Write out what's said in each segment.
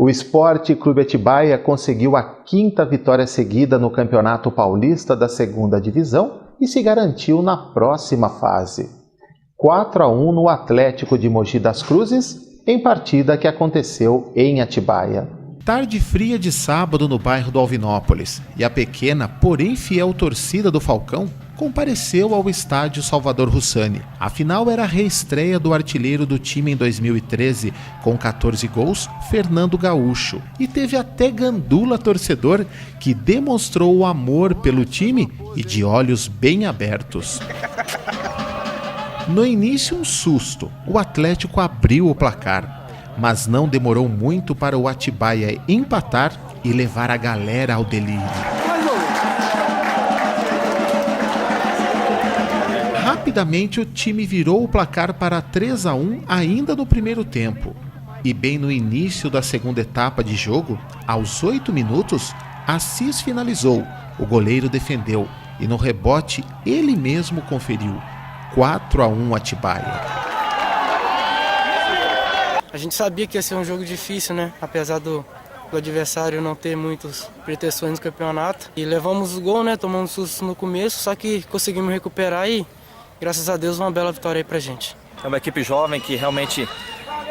O Sport Clube Atibaia conseguiu a 5ª vitória seguida no Campeonato Paulista da 2ª Divisão e se garantiu na próxima fase. 4-1 no Atlético de Mogi das Cruzes, em partida que aconteceu em Atibaia. Tarde fria de sábado no bairro do Alvinópolis, e a pequena, porém fiel torcida do Falcão compareceu ao estádio Salvador Russani. Afinal, era a reestreia do artilheiro do time em 2013, com 14 gols, Fernando Gaúcho. E teve até gandula torcedor que demonstrou o amor pelo time e de olhos bem abertos. No início, um susto. O Atlético abriu o placar, mas não demorou muito para o Atibaia empatar e levar a galera ao delírio. Rapidamente o time virou o placar para 3-1 ainda no primeiro tempo. E bem no início da segunda etapa de jogo, aos 8 minutos, Assis finalizou, o goleiro defendeu e no rebote ele mesmo conferiu. 4-1 Atibaia. A gente sabia que ia ser um jogo difícil, né? Apesar do adversário não ter muitas pretensões no campeonato. E levamos o gol, né? Tomamos susto no começo, só que conseguimos recuperar e, graças a Deus, uma bela vitória aí pra gente. É uma equipe jovem que realmente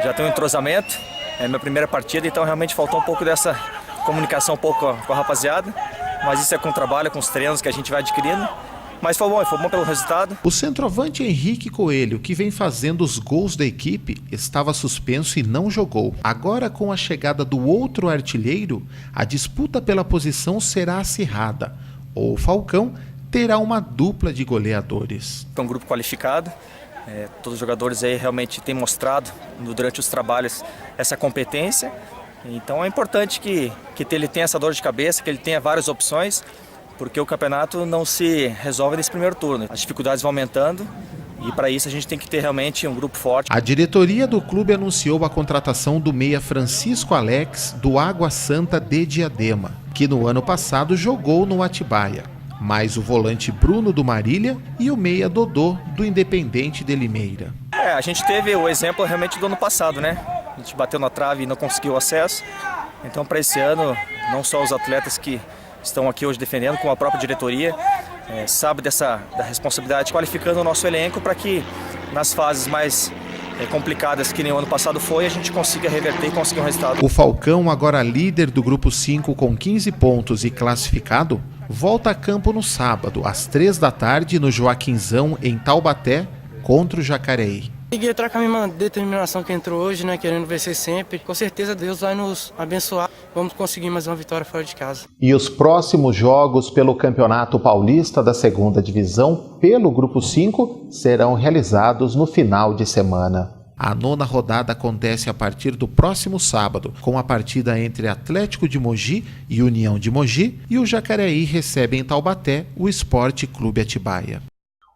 já tem um entrosamento. É a minha primeira partida, então realmente faltou um pouco dessa comunicação com a rapaziada. Mas isso é com o trabalho, com os treinos que a gente vai adquirindo. Mas foi bom pelo resultado. O centroavante Henrique Coelho, que vem fazendo os gols da equipe, estava suspenso e não jogou. Agora, com a chegada do outro artilheiro, a disputa pela posição será acirrada. O Falcão terá uma dupla de goleadores. É um grupo qualificado. Todos os jogadores aí realmente têm mostrado durante os trabalhos essa competência. Então é importante que ele tenha essa dor de cabeça, que ele tenha várias opções, porque o campeonato não se resolve nesse primeiro turno. As dificuldades vão aumentando e para isso a gente tem que ter realmente um grupo forte. A diretoria do clube anunciou a contratação do meia Francisco Alex do Água Santa de Diadema, que no ano passado jogou no Atibaia, mais o volante Bruno do Marília e o meia Dodô do Independente de Limeira. A gente teve o exemplo realmente do ano passado, né? A gente bateu na trave e não conseguiu acesso. Então para esse ano, não só os atletas que estão aqui hoje defendendo, como a própria diretoria, sabe da responsabilidade, qualificando o nosso elenco para que nas fases mais complicadas que nem o ano passado foi, a gente consiga reverter e conseguir um resultado. O Falcão, agora líder do grupo 5 com 15 pontos e classificado, volta a campo no sábado, às 3 da tarde, no Joaquinzão, em Taubaté, contra o Jacareí. Consegui entrar com a mesma determinação que entrou hoje, né? Querendo vencer sempre. Com certeza Deus vai nos abençoar. Vamos conseguir mais uma vitória fora de casa. E os próximos jogos pelo Campeonato Paulista da 2ª Divisão, pelo Grupo 5, serão realizados no final de semana. A 9ª rodada acontece a partir do próximo sábado, com a partida entre Atlético de Mogi e União de Mogi, e o Jacareí recebe em Taubaté o Sport Clube Atibaia.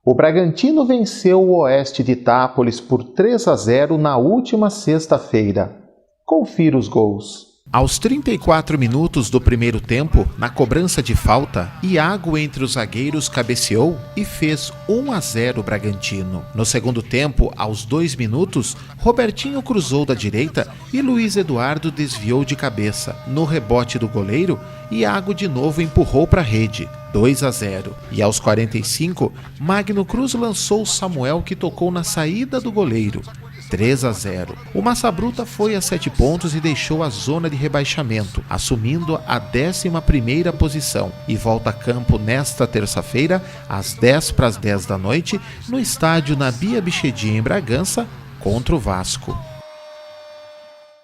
O Bragantino venceu o Oeste de Itápolis por 3-0 na última sexta-feira. Confira os gols. Aos 34 minutos do primeiro tempo, na cobrança de falta, Iago entre os zagueiros cabeceou e fez 1-0 Bragantino. No segundo tempo, aos 2 minutos, Robertinho cruzou da direita e Luiz Eduardo desviou de cabeça. No rebote do goleiro, Iago de novo empurrou para a rede, 2-0. E aos 45, Magno Cruz lançou Samuel, que tocou na saída do goleiro, 3-0. O Massa Bruta foi a 7 pontos e deixou a zona de rebaixamento, assumindo a 11ª posição, e volta a campo nesta terça-feira, às 10:10 da noite, no estádio Nabi Abichedi, em Bragança, contra o Vasco.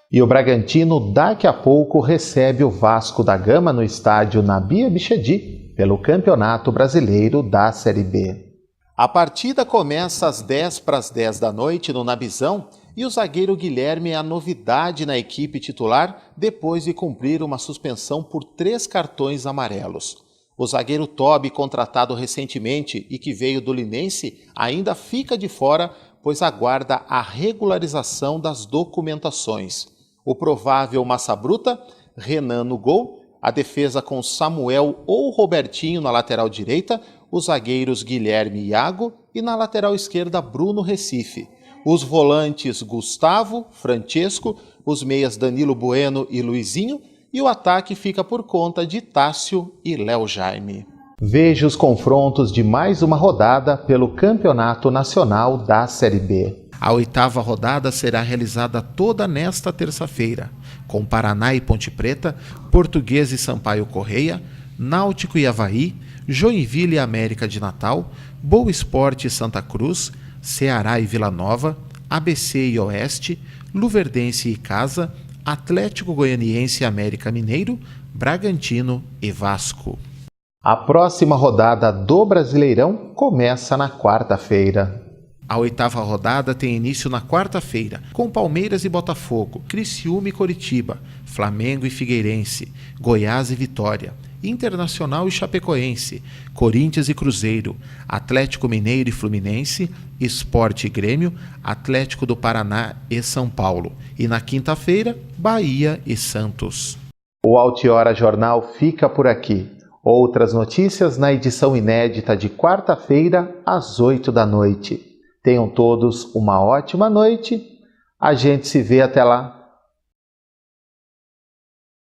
E o Bragantino daqui a pouco recebe o Vasco da Gama no estádio Nabi Abichedi pelo Campeonato Brasileiro da Série B. A partida começa às 10:10 da noite no Nabizão e o zagueiro Guilherme é a novidade na equipe titular depois de cumprir uma suspensão por 3 cartões amarelos. O zagueiro Tobi, contratado recentemente e que veio do Linense, ainda fica de fora, pois aguarda a regularização das documentações. O provável Massa Bruta, Renan no gol, a defesa com Samuel ou Robertinho na lateral direita, os zagueiros Guilherme e Iago e na lateral esquerda Bruno Recife. os volantes Gustavo, Francesco, os meias Danilo Bueno e Luizinho, e o ataque fica por conta de Tássio e Léo Jaime. Veja os confrontos de mais uma rodada pelo Campeonato Nacional da Série B. A 8ª rodada será realizada toda nesta terça-feira, com Paraná e Ponte Preta, Portuguesa e Sampaio Correia, Náutico e Avaí, Joinville e América de Natal, Boa Esporte e Santa Cruz, Ceará e Vila Nova, ABC e Oeste, Luverdense e Casa, Atlético Goianiense e América Mineiro, Bragantino e Vasco. A próxima rodada do Brasileirão começa na quarta-feira. A 8ª rodada tem início na quarta-feira, com Palmeiras e Botafogo, Criciúma e Coritiba, Flamengo e Figueirense, Goiás e Vitória, Internacional e Chapecoense, Corinthians e Cruzeiro, Atlético Mineiro e Fluminense, Sport e Grêmio, Atlético do Paraná e São Paulo. E na quinta-feira, Bahia e Santos. O Altiora Jornal fica por aqui. Outras notícias na edição inédita de quarta-feira, às 8 da noite. Tenham todos uma ótima noite. A gente se vê até lá.